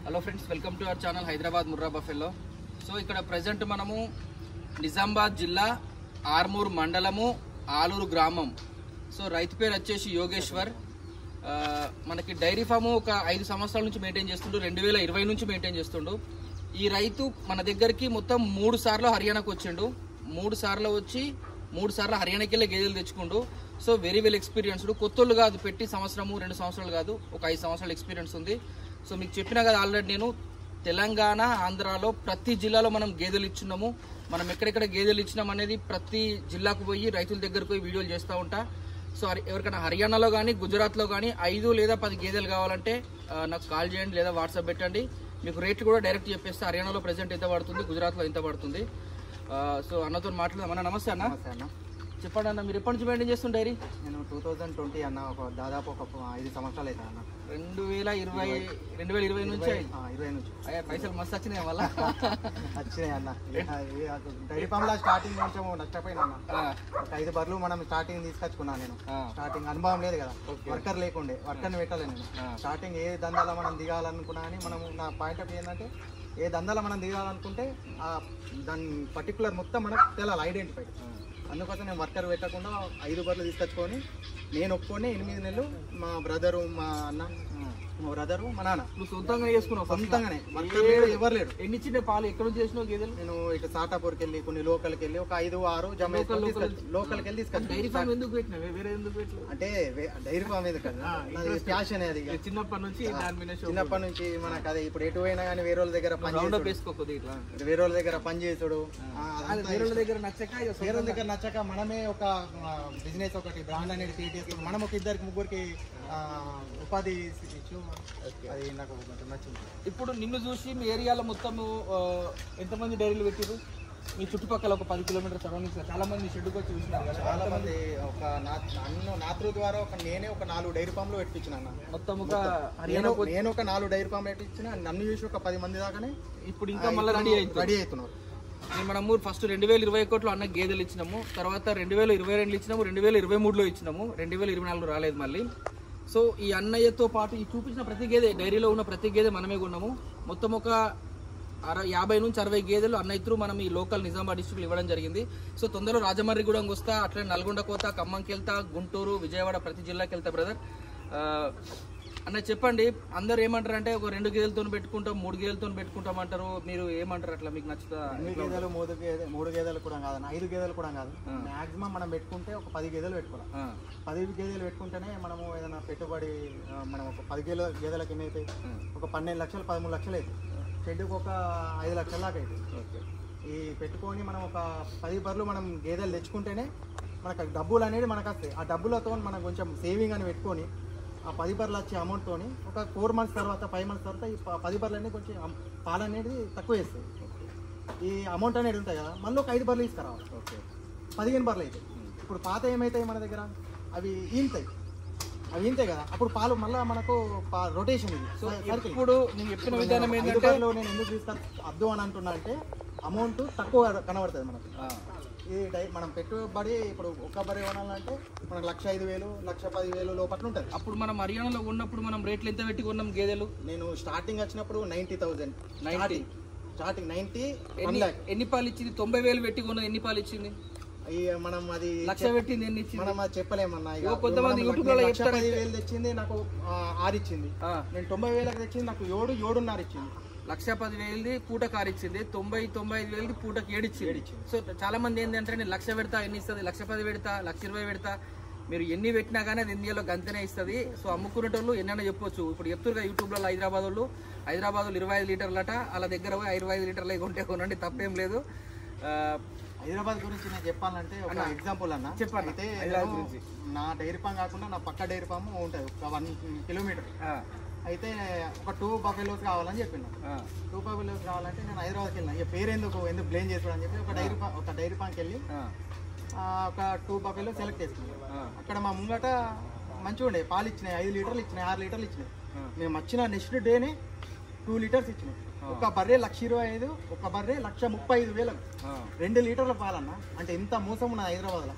Hello friends, welcome to our channel Hyderabad Murrah buffalo. So ఇక్కడ present మనము నిజామాబాద్ జిల్లా ఆర్మూర్ మండలము ఆలూరు గ్రామం. సో రైతు పేరు వచ్చేసి యోగేశ్వర్. మనకి డైరీ ఫాము ఒక 5 సంవత్సరాల నుంచి మెయింటైన్ చేస్తుండు, 2020 నుంచి మెయింటైన్ చేస్తుండు. ఈ రైతు మన దగ్గరికి మొత్తం 3 సార్లు హర్యానాకు వచ్చిండు. 3 సార్లు వచ్చి 3 సార్లు హర్యానాకి వెళ్ళి గేదెలు తెచ్చుకుండు. So very well experienced. కొత్తోళ్ళు కాదు, పెట్టి సంవత్సరము 2 సంవత్సరాలు కాదు, ఒక 5 సంవత్సరాల ఎక్స్పీరియన్స్ ఉంది. సో మీకు చెప్పినా కదా ఆల్రెడీ, నేను తెలంగాణ ఆంధ్రాలో ప్రతి జిల్లాలో మనం గేదెలు ఇచ్చున్నాము. మనం ఎక్కడెక్కడ గేదెలు ఇచ్చినాం అనేది ప్రతి జిల్లాకు పోయి రైతుల దగ్గరకు పోయి వీడియోలు చేస్తూ ఉంటా. సో ఎవరికైనా హర్యానాలో కానీ గుజరాత్లో కానీ 5 లేదా 10 గేదెలు కావాలంటే నాకు కాల్ చేయండి లేదా వాట్సాప్ పెట్టండి. మీకు రేట్లు కూడా డైరెక్ట్ చెప్పేస్తే హర్యానాలో ప్రెసెంట్ ఎంత పడుతుంది, గుజరాత్లో ఎంత పడుతుంది. సో అన్నతో మాట్లాడదాం. అన్న నమస్తే అన్న. నమస్తే అన్న. చెప్పండి అన్న, మీరు ఎప్పటి నుంచి మెయింటైన్ చేస్తుంది డైరీ? నేను 2020 అన్న, దాదాపు ఒక 5 సంవత్సరాలు అవుతా అన్న. 2020 నుంచి 20 నుంచి అయ్యా పైసలు మస్తు వచ్చినాయి వల్ల వచ్చినాయి అన్న. డైరీ ఫామ్ లో స్టార్టింగ్ కొంచెం నష్టపోయినా అన్న. ఒక 5 బర్రెలు మనం స్టార్టింగ్ తీసుకొచ్చుకున్నాను నేను. స్టార్టింగ్ అనుభవం లేదు కదా, వర్కర్ లేకుండే, వర్కర్ని పెట్టలేదు నేను. స్టార్టింగ్ ఏ దందాలో మనం దిగాలనుకున్నా అని మనం, నా పాయింట్ ఆఫ్ ఏంటంటే ఏ దందాలో మనం దిగాలనుకుంటే దాని పర్టికులర్ మొత్తం మనకు తెలాలి, ఐడెంటిఫై. అందుకోసం నేను వర్కర్ పెట్టకుండా 5 బర్రెలు తీసుకొచ్చుకొని నేను ఒప్పుకొని 8 నెలలు మా బ్రదరు, మా అన్న, మా బ్రదరు, మా నాన్న. నువ్వు సొంతంగా చేసుకున్నావు? సొంతంగానే, వర్కర్ ఎవరు లేడు. ఎన్ని చిన్న పాలు ఎక్కడ నుంచి చేసినావు గేదెలు? నేను ఇటు సాటాపూర్కి వెళ్ళి కొన్ని లోకల్కి వెళ్ళి ఒక 5-6 జమ లోకల్కి వెళ్ళి తీసుకొచ్చి. డైరీ ఫామ్ ఎందుకు పెట్టినావు, వేరే ఎందుకు పెట్టలేదు? అంటే డైరీ ఫామ్ ఎందుకు ప్యాషన్ అది. చిన్నప్పటి నుంచి చిన్నప్పటి నుంచి మనకు అదే. ఇప్పుడు ఎటు అయినా కానీ వేరే వాళ్ళ దగ్గర పని వేసుకోకూడదు, ఇట్లా వేరే వాళ్ళ దగ్గర పని చేసుడు, వేరే వాళ్ళ దగ్గర నచ్చక, వేరే వాళ్ళ దగ్గర నచ్చక మనమే ఒక బిజినెస్, ఒకటి బ్రాండ్ అనేది క్రియేట్ చేసుకుంటాం. మనం ఒక 2-3 ఉపాధి ఇచ్చు. అది నాకు నచ్చింది. ఇప్పుడు నిన్ను చూసి మీ ఏరియాలో మొత్తం ఎంతమంది డైరీలు పెట్టారు? మీ చుట్టుపక్కల ఒక 10 కిలోమీటర్ సరౌండింగ్స్ చాలా మంది షెడ్కి వచ్చి చూసినారు కదా. చాలా మంది ఒక నాతృ ద్వారా నేనే ఒక 4 డైరీ ఫామ్లు పెట్టించిన అన్న. మొత్తం ఒక నేను ఒక 4 డైరీ ఫామ్ పెట్టించిన. నన్ను చూసి ఒక 10 మంది దాకానే ఇప్పుడు ఇంకా మళ్ళీ రెడీ అవుతున్నారు. మనము ఫస్ట్ 2021లో అన్న గేదెలు ఇచ్చినాము, తర్వాత 2022 ఇచ్చినాము, 2023లో ఇచ్చినాము, 2024 రాలేదు మళ్ళీ. సో ఈ అన్నయ్యతో పాటు ఈ చూపించిన ప్రతి గేదె, డైరీలో ఉన్న ప్రతి గేదె మనమే కొన్నాము. మొత్తం ఒక 50 నుంచి 60 గేదెలు అన్నయ్యలు మనం ఈ లోకల్ నిజామాబాద్ డిస్ట్రిక్ట్లో ఇవ్వడం జరిగింది. సో తొందరలో రాజమర్రిగూడెం వస్తా, అట్లనే నల్గొండ కోత, ఖమ్మంకి వెళ్తా, గుంటూరు, విజయవాడ ప్రతి జిల్లాకి వెళ్తా బ్రదర్. అన్న చెప్పండి, అందరు ఏమంటారు అంటే ఒక 2 గేదెలతో పెట్టుకుంటాం, 3 గేదెలతో పెట్టుకుంటాం అంటారు. మీరు ఏమంటారు? అట్లా మీకు నచ్చుతా? 2 గేదెలు, 3 గేదెలు కూడా కాదు, 5 గేదెలు కూడా కాదు. మాక్సిమం మనం పెట్టుకుంటే ఒక 10 గేదెలు పెట్టుకోవాలి. 10 గేదెలు పెట్టుకుంటేనే మనము ఏదైనా పెట్టుబడి, మనం ఒక 10 గేదెలకు ఎన్ని అవుతాయి? ఒక 12 లక్షలు, 13 లక్షలు అవుతాయి. షెడ్కి ఒక 5 లక్షల దాకా అవుతాయి. ఈ పెట్టుకొని మనం ఒక 10 బర్రెలు మనం గేదెలు తెచ్చుకుంటేనే మనకు డబ్బులు అనేది మనకు వస్తాయి. ఆ డబ్బులతో మనం కొంచెం సేవింగ్ అని పెట్టుకొని ఆ 10 బర్రెలు వచ్చే అమౌంట్తో ఒక 4 మంత్స్ తర్వాత, 5 మంత్స్ తర్వాత ఈ 10 బర్రెలు అనేది కొంచెం పాలు అనేది తక్కువ వేస్తాయి. ఈ అమౌంట్ అనేది ఉంటాయి కదా, మళ్ళీ ఒక 5 బర్రెలు తీసుకురావాలి. 15 బర్రెలు అవుతాయి. ఇప్పుడు పాత ఏమవుతాయి మన దగ్గర, అవి ఈంతాయి కదా, అప్పుడు పాలు మళ్ళీ మనకు రొటేషన్. ఇది ఇప్పుడు నేను చెప్పిన విధానం ఏంటంటే, నేను ఎందుకు తీసుకొద్దు అని అంటున్నా అంటే అమౌంట్ తక్కువ కనబడుతుంది మనకు. ఈ మనం పెట్టుబడి ఇప్పుడు ఒక బర్రె కొనాలంటే మనకు 1,05,000, 1,10,000 లోపల ఉంటుంది. అప్పుడు మనం హర్యానాలో ఉన్నప్పుడు మనం రేట్లు ఎంత పెట్టి కొన్నాం గేదెలు? నేను స్టార్టింగ్ వచ్చినప్పుడు 90,000 స్టార్టింగ్ 90. ఎన్ని పాలు ఇచ్చింది? 90,000 పెట్టి కొన్నది ఎన్ని పాలు ఇచ్చింది? మనం అది 1,00,000 పెట్టింది ఎన్ని ఇచ్చింది? మనం అది చెప్పలేమన్నా. కొంతమంది యూట్యూబ్ లో 10,000 తెచ్చింది, నాకు 6 ఇచ్చింది. నేను 90,000 తెచ్చింది, నాకు 7.5 ఇచ్చింది. 1,10,000 పూట కారు ఇచ్చింది, 90,000 పూటకి 7 ఇచ్చింది. సో చాలా మంది ఏంటంటే నేను 1,00,000 పెడతా ఎన్ని ఇస్తుంది, 1,10,000 పెడతా, 1,20,000 పెడతా. మీరు ఎన్ని పెట్టినా కానీ అది ఇండియాలో గంతనే ఇస్తుంది. సో అమ్ముకునేటోళ్ళు ఎన్నైనా చెప్పొచ్చు. ఇప్పుడు చెప్తారు కదా యూట్యూబ్లో, హైదరాబాద్లో 25 లీటర్లట, అలా దగ్గర 25 లీటర్లు కొంటే కొనండి, తప్పేం లేదు. హైదరాబాద్ గురించి నేను చెప్పాలంటే ఒక ఎగ్జాంపుల్ అన్న చెప్పండి. అయితే నా డైరీ ఫామ్ కాకుండా నా పక్క డైరీ ఫామ్ ఉంటుంది ఒక 1 కిలోమీటర్. అయితే ఒక 2 బఫెలోస్ కావాలని చెప్పిన. 2 బఫెలోస్ కావాలంటే నేను హైదరాబాద్కి వెళ్ళిన. ఇక పేరు ఎందుకు బ్లేమ్ చేసుకోవడం అని చెప్పి ఒక డైరీ ఫామ్కి వెళ్ళి ఒక 2 బఫెలో సెలెక్ట్ చేసుకున్నాను. అక్కడ మా ముంగట మంచిగా ఉండే, పాలు ఇచ్చినాయి, 5 లీటర్లు ఇచ్చినాయి, 6 లీటర్లు ఇచ్చినాయి. మేము వచ్చిన నెక్స్ట్ డేనే 2 లీటర్స్ ఇచ్చినాయి. ఒక బర్రె 1,25,000, ఒక బర్రె 1,35,000. 2 లీటర్ల పాలన్న. అంటే ఎంత మోసం ఉన్నది హైదరాబాద్లో.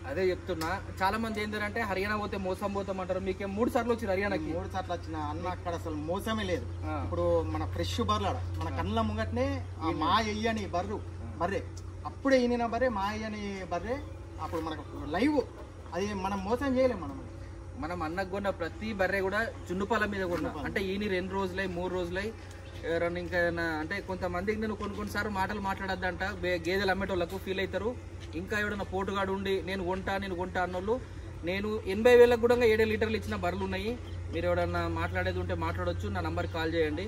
అదే చెప్తున్నా, చాలా మంది ఏంటంటే హర్యానా పోతే మోసం పోతాం అంటారు. మీకేం 3 సార్లు వచ్చి హర్యానాకి? 3 సార్లు వచ్చిన అన్న, అక్కడ అసలు మోసమే లేదు. ఇప్పుడు మన ఫ్రెష్ బర్రెలు మన కళ్ళ ముంగట్నే మా ఎయ్యని బర్రె అప్పుడే ఈయన బర్రె, మా అయ్యని బర్రె, అప్పుడు మనకు లైవ్. అది మనం మోసం చేయలేము. మనం అన్నకు కొన్న ప్రతి బర్రె కూడా జున్నుపాల మీద కొన్నా. అంటే ఈయన 2 రోజులై 3 రోజులై ఎవరన్నా ఇంకా అంటే కొంతమందికి నేను కొన్నిసార్లు మాటలు మాట్లాడద్దంట, గేదెలు అమ్మేటోళ్ళకు ఫీల్ అవుతారు. ఇంకా ఎవడన్నా పోటుగాడు ఉండి నేను కొంటా అన్నోళ్ళు, నేను 80,000 కూడా 7 లీటర్లు ఇచ్చిన బర్రెలు ఉన్నాయి. మీరు ఎవడన్నా మాట్లాడేది ఉంటే మాట్లాడవచ్చు, నా నంబర్కి కాల్ చేయండి.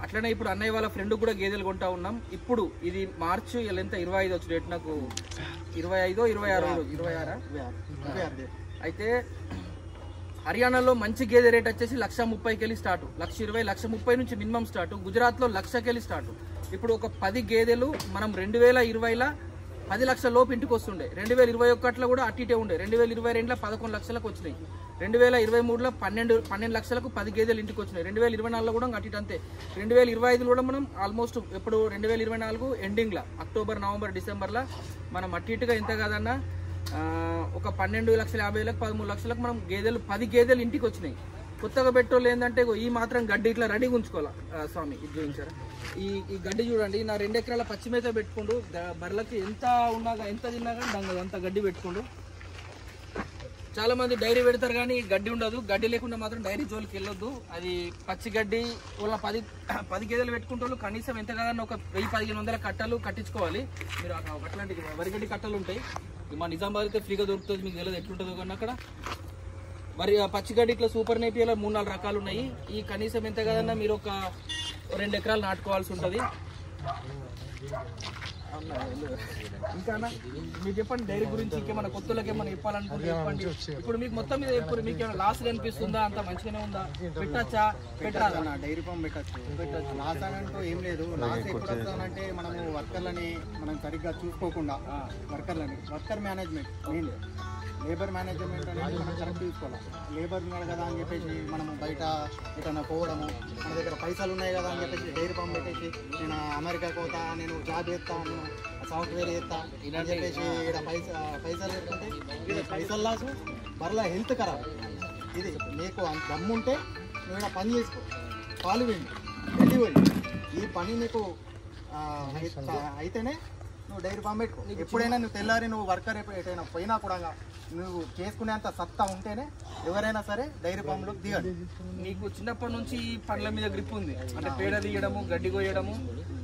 అట్లనే ఇప్పుడు అన్నయ్య వాళ్ళ ఫ్రెండ్ కూడా గేదెలు కొంటా ఉన్నాం. ఇప్పుడు ఇది మార్చి ఎంత 25 వచ్చి డేట్, నాకు 25 26 అయితే హర్యానాలో మంచి గేదె రేట్ వచ్చేసి 1,30,000కి వెళ్ళి స్టార్ట్, 1,20,000 1,30,000 నుంచి మినిమం స్టార్ట్. గుజరాత్లో 1,00,000కి వెళ్ళి స్టార్ట్. ఇప్పుడు ఒక 10 గేదెలు మనం 2020లో 10 లక్షల లోపు ఇంటికి వస్తుండే, 2021లో కూడా అట్టిటే ఉండే, 2022లో 11 లక్షలకు వచ్చినాయి, 2023లో 12 లక్షలకు 10 గేదెలు ఇంటికి వచ్చినాయి, 2024లో కూడా అట్టి అంతే, 2025లో కూడా మనం ఆల్మోస్ట్ ఇప్పుడు 2024 ఎండింగ్లో అక్టోబర్ నవంబర్ డిసెంబర్లో మనం అట్టిగా ఎంత కాదన్నా ఒక 12,50,000 13 లక్షలకు మనం గేదెలు 10 గేదెలు ఇంటికి వచ్చినాయి. కొత్తగా పెట్టోళ్ళు ఏంటంటే ఈ మాత్రం గడ్డి ఇట్లా రెడీగా ఉంచుకోవాలా. స్వామి ఇది చూపించారా, ఈ గడ్డి చూడండి, నా 2 ఎకరాల పచ్చిమేత పెట్టుకోండు, బర్రెలకి ఎంత ఉన్నాగా ఎంత తిన్నా కానీ దాని అంత గడ్డి పెట్టుకోండు. చాలా మంది డైరీ పెడతారు కానీ గడ్డి ఉండదు. గడ్డి లేకుండా మాత్రం డైరీ జోలికి వెళ్ళొద్దు. అది పచ్చి గడ్డి వాళ్ళ 10 గేదెలు పెట్టుకుంటే కనీసం ఎంత కాదన్నా ఒక 1,000-1,500 కట్టలు కట్టించుకోవాలి. మీరు అట్లాంటి వరిగడ్డి కట్టలు ఉంటాయి, మా నిజామాబాద్ అయితే ఫ్రీగా దొరుకుతుంది, మీకు తెలియదు ఎట్లుంటుందో కానీ అక్కడ. మరి పచ్చిగడ్డి ఇట్లా సూపర్ నేపియాలో 3-4 రకాలు ఉన్నాయి. ఈ కనీసం ఎంత కదన్నా మీరు ఒక 2 ఎకరాలు నాటుకోవాల్సి ఉంటుంది. ఇంకా మీరు చెప్పండి డైరీ గురించి, ఇంకేమైనా కొత్తలకి ఏమైనా చెప్పాలనుకుంటే చెప్పండి. ఇప్పుడు మీకు మొత్తం మీద చెప్పండి, మీకు ఏమైనా లాస్ అనిపిస్తుందా, అంత మంచిగానే ఉందా, పెట్టచ్చా పెట్టరాదన్నా? డైరీ ఫామ్ పెట్టచ్చు. లాస్ అంటూ ఏం లేదు. లాస్ ఎప్పుడు వస్తుందంటే మనము వర్కర్లని మనం సరిగ్గా చూసుకోకుండా, worker management main, labour management అనేది మనం కరెక్ట్ చూసుకోవాలి. లేబర్ ఉన్నాడు కదా అని చెప్పేసి మనము బయట ఎటన్నా పోవడము, మన దగ్గర పైసలు ఉన్నాయి కదా అని చెప్పేసి డైరీ ఫామ్ పెట్టేసి నేను అమెరికాకి పోతా, నేను జాబ్ చేస్తా, నేను సాఫ్ట్వేర్ చేస్తా అని చెప్పేసి ఇక్కడ పైసలు పెట్టుకుంటే ఇది పైసలు లాసు, బర్రెల హెల్త్ ఖరాబ్. ఇది నీకు దమ్ముంటే నువ్వు ఇక్కడ పని చేసుకో, పాలు వెండి వెళ్ళిపోయి ఈ పని నీకు అయితేనే నువ్వు డైరీ ఫామ్ పెట్టుకో. ఎప్పుడైనా నువ్వు తెల్లారి నువ్వు వర్కర్ ఎటైనా పోయినా కూడా నువ్వు చేసుకునేంత సత్తా ఉంటేనే ఎవరైనా సరే డైరీ ఫామ్లోకి దిగాలి. నీకు చిన్నప్పటి నుంచి పండ్ల మీద గ్రిప్ ఉంది, అంటే పేడ తీయడము, గడ్డి కోయడము.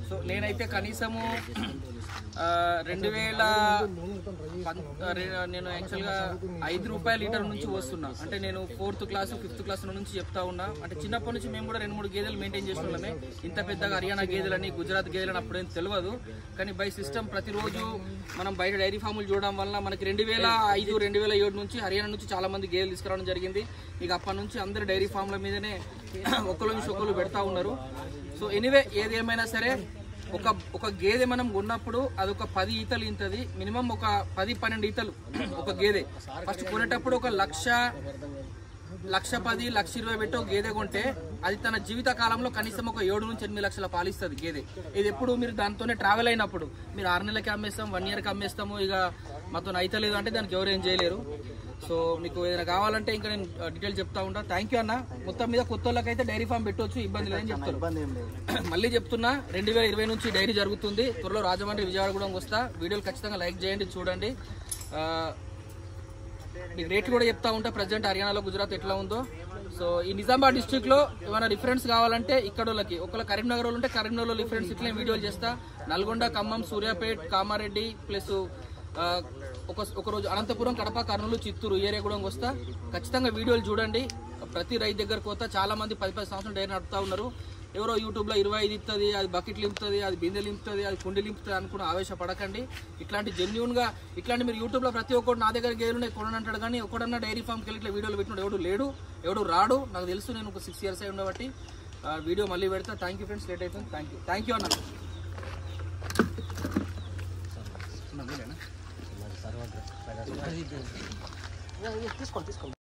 సో నేనైతే కనీసము 2000 నేను యాక్చువల్గా 5 రూపాయల లీటర్ నుంచి వస్తున్నా. అంటే నేను 4th క్లాస్ 5th క్లాస్ నుంచి చెప్తా ఉన్నా. అంటే చిన్నప్పటి నుంచి మేము కూడా 2-3 గేదెలు మెయింటైన్ చేస్తున్నామే. ఇంత పెద్దగా హర్యానా గేదెలని, గుజరాత్ గేదెలని అప్పుడేం తెలియదు. కానీ బై సిస్టమ్ ప్రతిరోజు మనం బయట డైరీ ఫాములు చూడడం వల్ల మనకి 2005 2007 నుంచి హర్యానా నుంచి చాలా మంది గేదెలు తీసుకురావడం జరిగింది. ఇక అప్పటి నుంచి అందరు డైరీ ఫామ్ల మీదనే ఒకళ్ళు నుంచి ఒకళ్ళు పెడతా ఉన్నారు. సో ఎనీవే ఏది ఏమైనా సరే ఒక గేదె మనం కొన్నప్పుడు అది ఒక 10 ఈతలు ఇంతది, మినిమం ఒక 10-12 ఈతలు ఒక గేదె. ఫస్ట్ కొనేటప్పుడు ఒక 1,10,000 1,20,000 పెట్టి ఒక గేదె కొంటే అది తన జీవిత కాలంలో కనీసం ఒక 7-8 లక్షల పాలిస్తుంది గేదె. ఇది ఎప్పుడు మీరు దాంతోనే ట్రావెల్ అయినప్పుడు, మీరు 6 నెలలకి అమ్మేస్తాం, 1 ఇయర్కి అమ్మేస్తాము, ఇక మాతో అయితలేదు అంటే దానికి ఎవరు ఏం చేయలేరు. సో మీకు ఏదైనా కావాలంటే ఇంకా నేను డీటెయిల్ చెప్తా ఉంటా. థ్యాంక్ యూ అన్న. మొత్తం మీద కొత్త వాళ్ళకైతే డైరీ ఫామ్ పెట్టవచ్చు, ఇబ్బంది లేదని చెప్తారు. మళ్ళీ చెప్తున్నా, 2020 నుంచి డైరీ జరుగుతుంది. త్వరలో రాజమండ్రి విజయవాడ కూడా వస్తా. వీడియోలు ఖచ్చితంగా లైక్ చేయండి, చూడండి. మీకు రేట్లు కూడా చెప్తా ఉంటా, ప్రజెంట్ హర్యానాలో గుజరాత్ ఎట్లా ఉందో. సో ఈ నిజామాబాద్ డిస్ట్రిక్ట్ లో ఏమైనా రిఫరెన్స్ కావాలంటే ఇక్కడ వాళ్ళకి ఒకవేళ కరీంనగర్ వాళ్ళు ఉంటే కరీంనగర్లో రిఫరెన్స్ ఇట్లా వీడియోలు చేస్తా. నల్గొండ, ఖమ్మం, సూర్యాపేట్, కామారెడ్డి ప్లస్ ఒక రోజు అనంతపురం, కడప, కర్నూలు, చిత్తూరు ఏరియా కూడా వస్తా. ఖచ్చితంగా వీడియోలు చూడండి. ప్రతి రైతు దగ్గరకు పోతా. చాలా మంది 10-10 సంవత్సరాలు డైరీ నడుపుతా ఉన్నారు. ఎవరో యూట్యూబ్లో 25 ఇస్తుంది, అది బకెట్లు ఇంపుతుంది, అది బిందెలు ఇంపుతుంది, అది కుండీలు ఇంపుతుంది అనుకుని ఆవేశపడకండి. ఇట్లాంటి జెన్యూన్గా ఇట్లాంటి మీరు యూట్యూబ్లో ప్రతి ఒక్కరు నా దగ్గర గేదెలు కొనని అంటాడు, కానీ ఒకడన్నా డైరీ ఫామ్కి వెళ్ళి ఇట్లా వీడియోలు పెట్టినాడు ఎవడు లేడు, ఎవడు రాడు. నాకు తెలుసు, నేను ఒక 6 years అయి ఉండబట్టి వీడియో మళ్ళీ పెడతా. థ్యాంక్ యూ ఫ్రెండ్స్, లేట్ అయిపోయింది. థ్యాంక్ యూ అన్న. తీసుకోండి.